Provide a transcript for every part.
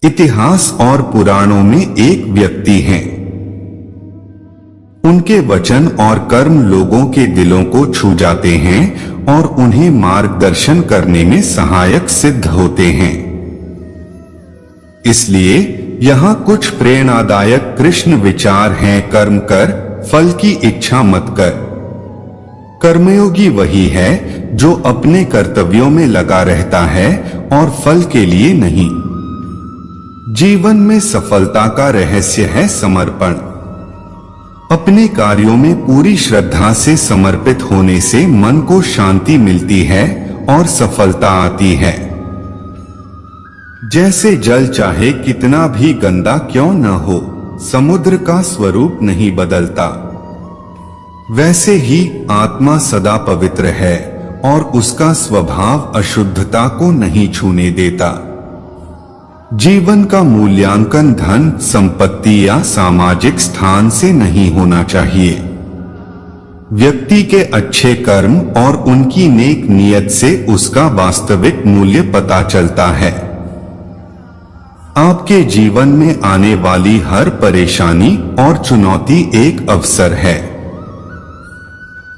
इतिहास और पुराणों में एक व्यक्ति हैं। उनके वचन और कर्म लोगों के दिलों को छू जाते हैं और उन्हें मार्गदर्शन करने में सहायक सिद्ध होते हैं। इसलिए यहाँ कुछ प्रेरणादायक कृष्ण विचार हैं। कर्म कर, फल की इच्छा मत कर। कर्मयोगी वही है जो अपने कर्तव्यों में लगा रहता है और फल के लिए नहीं। जीवन में सफलता का रहस्य है समर्पण। अपने कार्यों में पूरी श्रद्धा से समर्पित होने से मन को शांति मिलती है और सफलता आती है। जैसे जल चाहे कितना भी गंदा क्यों न हो, समुद्र का स्वरूप नहीं बदलता, वैसे ही आत्मा सदा पवित्र है और उसका स्वभाव अशुद्धता को नहीं छूने देता। जीवन का मूल्यांकन धन, संपत्ति या सामाजिक स्थान से नहीं होना चाहिए। व्यक्ति के अच्छे कर्म और उनकी नेक नीयत से उसका वास्तविक मूल्य पता चलता है। आपके जीवन में आने वाली हर परेशानी और चुनौती एक अवसर है।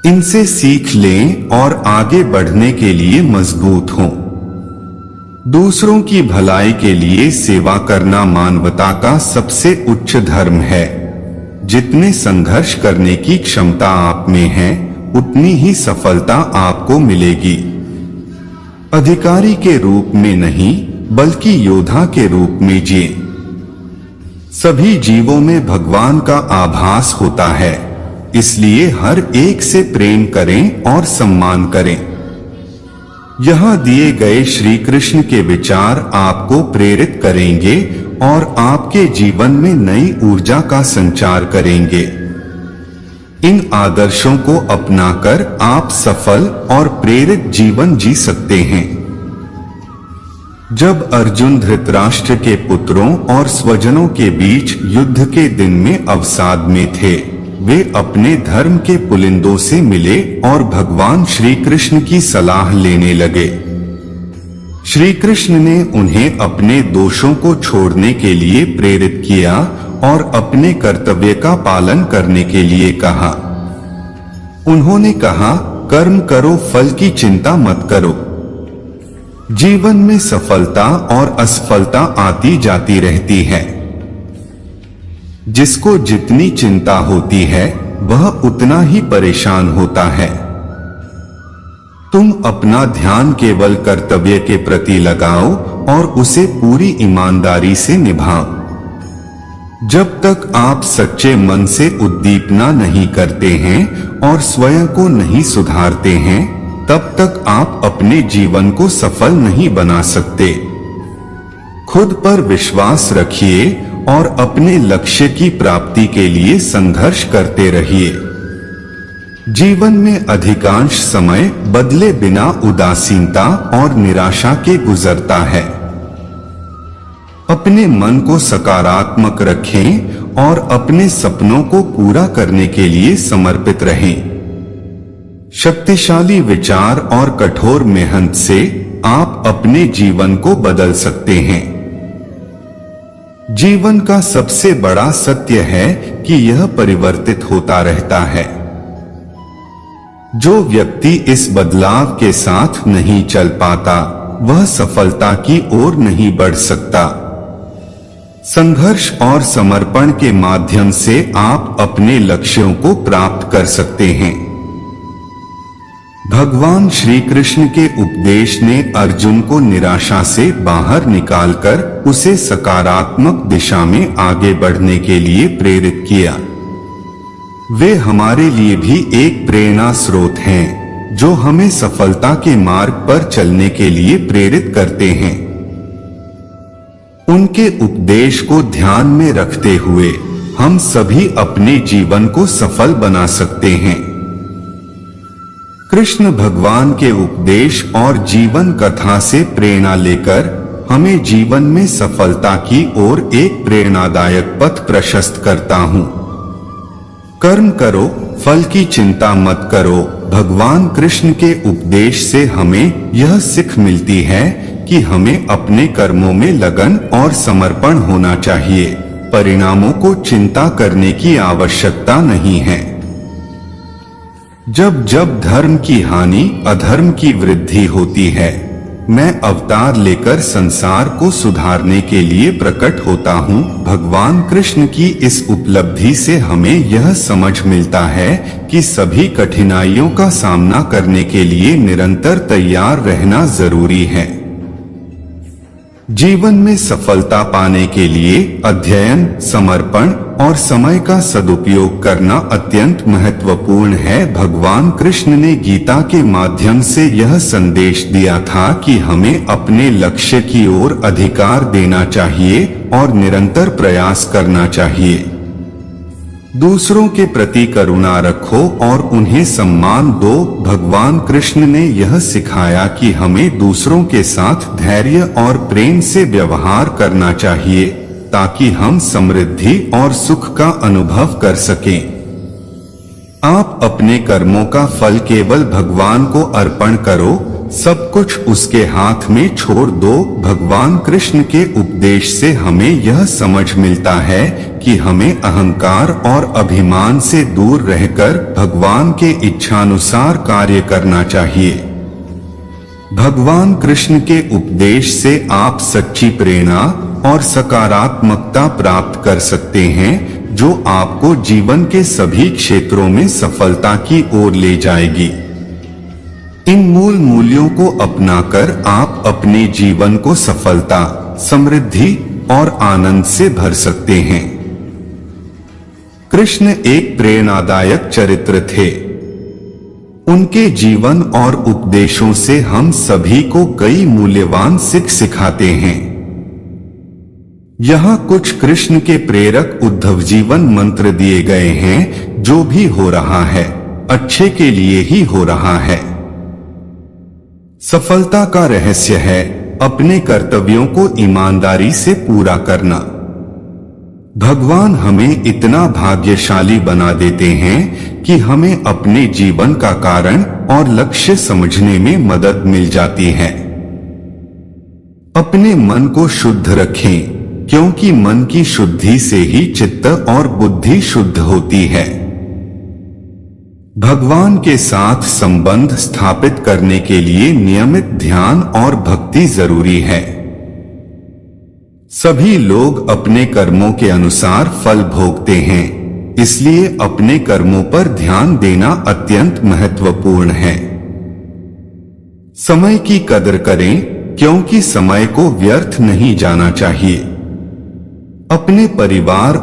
इनसे सीख लें और आगे बढ़ने के लिए मजबूत हों। दूसरों की भलाई के लिए सेवा करना मानवता का सबसे उच्च धर्म है। जितने संघर्ष करने की क्षमता आप में है, उतनी ही सफलता आपको मिलेगी। अधिकारी के रूप में नहीं, बल्कि योद्धा के रूप में जिए। सभी जीवों में भगवान का आभास होता है, इसलिए हर एक से प्रेम करें और सम्मान करें। यहाँ दिए गए श्री कृष्ण के विचार आपको प्रेरित करेंगे और आपके जीवन में नई ऊर्जा का संचार करेंगे। इन आदर्शों को अपनाकर आप सफल और प्रेरित जीवन जी सकते हैं। जब अर्जुन धृतराष्ट्र के पुत्रों और स्वजनों के बीच युद्ध के दिन में अवसाद में थे, वे अपने धर्म के पुलिंदों से मिले और भगवान श्री कृष्ण की सलाह लेने लगे। श्री कृष्ण ने उन्हें अपने दोषों को छोड़ने के लिए प्रेरित किया और अपने कर्तव्य का पालन करने के लिए कहा। उन्होंने कहा, कर्म करो, फल की चिंता मत करो। जीवन में सफलता और असफलता आती जाती रहती है। जिसको जितनी चिंता होती है, वह उतना ही परेशान होता है। तुम अपना ध्यान केवल कर्तव्य के प्रति लगाओ और उसे पूरी ईमानदारी से निभाओ। जब तक आप सच्चे मन से उद्दीपना नहीं करते हैं और स्वयं को नहीं सुधारते हैं, तब तक आप अपने जीवन को सफल नहीं बना सकते। खुद पर विश्वास रखिए और अपने लक्ष्य की प्राप्ति के लिए संघर्ष करते रहिए। जीवन में अधिकांश समय बदले बिना उदासीनता और निराशा के गुजरता है। अपने मन को सकारात्मक रखें और अपने सपनों को पूरा करने के लिए समर्पित रहें। शक्तिशाली विचार और कठोर मेहनत से आप अपने जीवन को बदल सकते हैं। जीवन का सबसे बड़ा सत्य है कि यह परिवर्तित होता रहता है। जो व्यक्ति इस बदलाव के साथ नहीं चल पाता, वह सफलता की ओर नहीं बढ़ सकता। संघर्ष और समर्पण के माध्यम से आप अपने लक्ष्यों को प्राप्त कर सकते हैं। भगवान श्री कृष्ण के उपदेश ने अर्जुन को निराशा से बाहर निकालकर उसे सकारात्मक दिशा में आगे बढ़ने के लिए प्रेरित किया। वे हमारे लिए भी एक प्रेरणा स्रोत हैं, जो हमें सफलता के मार्ग पर चलने के लिए प्रेरित करते हैं। उनके उपदेश को ध्यान में रखते हुए हम सभी अपने जीवन को सफल बना सकते हैं। कृष्ण भगवान के उपदेश और जीवन कथा से प्रेरणा लेकर हमें जीवन में सफलता की ओर एक प्रेरणादायक पथ प्रशस्त करता हूँ। कर्म करो, फल की चिंता मत करो। भगवान कृष्ण के उपदेश से हमें यह सीख मिलती है कि हमें अपने कर्मों में लगन और समर्पण होना चाहिए। परिणामों को चिंता करने की आवश्यकता नहीं है। जब जब धर्म की हानि अधर्म की वृद्धि होती है, मैं अवतार लेकर संसार को सुधारने के लिए प्रकट होता हूँ। भगवान कृष्ण की इस उपलब्धि से हमें यह समझ मिलता है कि सभी कठिनाइयों का सामना करने के लिए निरंतर तैयार रहना जरूरी है। जीवन में सफलता पाने के लिए अध्ययन, समर्पण और समय का सदुपयोग करना अत्यंत महत्वपूर्ण है। भगवान कृष्ण ने गीता के माध्यम से यह संदेश दिया था कि हमें अपने लक्ष्य की ओर अधिकार देना चाहिए और निरंतर प्रयास करना चाहिए। दूसरों के प्रति करुणा रखो और उन्हें सम्मान दो। भगवान कृष्ण ने यह सिखाया कि हमें दूसरों के साथ धैर्य और प्रेम से व्यवहार करना चाहिए ताकि हम समृद्धि और सुख का अनुभव कर सकें। आप अपने कर्मों का फल केवल भगवान को अर्पण करो, सब कुछ उसके हाथ में छोड़ दो। भगवान कृष्ण के उपदेश से हमें यह समझ मिलता है कि हमें अहंकार और अभिमान से दूर रहकर भगवान के इच्छानुसार कार्य करना चाहिए। भगवान कृष्ण के उपदेश से आप सच्ची प्रेरणा और सकारात्मकता प्राप्त कर सकते हैं, जो आपको जीवन के सभी क्षेत्रों में सफलता की ओर ले जाएगी। इन मूल मूल्यों को अपनाकर आप अपने जीवन को सफलता, समृद्धि और आनंद से भर सकते हैं। कृष्ण एक प्रेरणादायक चरित्र थे। उनके जीवन और उपदेशों से हम सभी को कई मूल्यवान सीख सिखाते हैं। यहाँ कुछ कृष्ण के प्रेरक उद्धव जीवन मंत्र दिए गए हैं। जो भी हो रहा है, अच्छे के लिए ही हो रहा है। सफलता का रहस्य है अपने कर्तव्यों को ईमानदारी से पूरा करना। भगवान हमें इतना भाग्यशाली बना देते हैं कि हमें अपने जीवन का कारण और लक्ष्य समझने में मदद मिल जाती है। अपने मन को शुद्ध रखें, क्योंकि मन की शुद्धि से ही चित्त और बुद्धि शुद्ध होती है। भगवान के साथ संबंध स्थापित करने के लिए नियमित ध्यान और भक्ति जरूरी है। सभी लोग अपने कर्मों के अनुसार फल भोगते हैं, इसलिए अपने कर्मों पर ध्यान देना अत्यंत महत्वपूर्ण है। समय की कदर करें, क्योंकि समय को व्यर्थ नहीं जाना चाहिए। अपने परिवार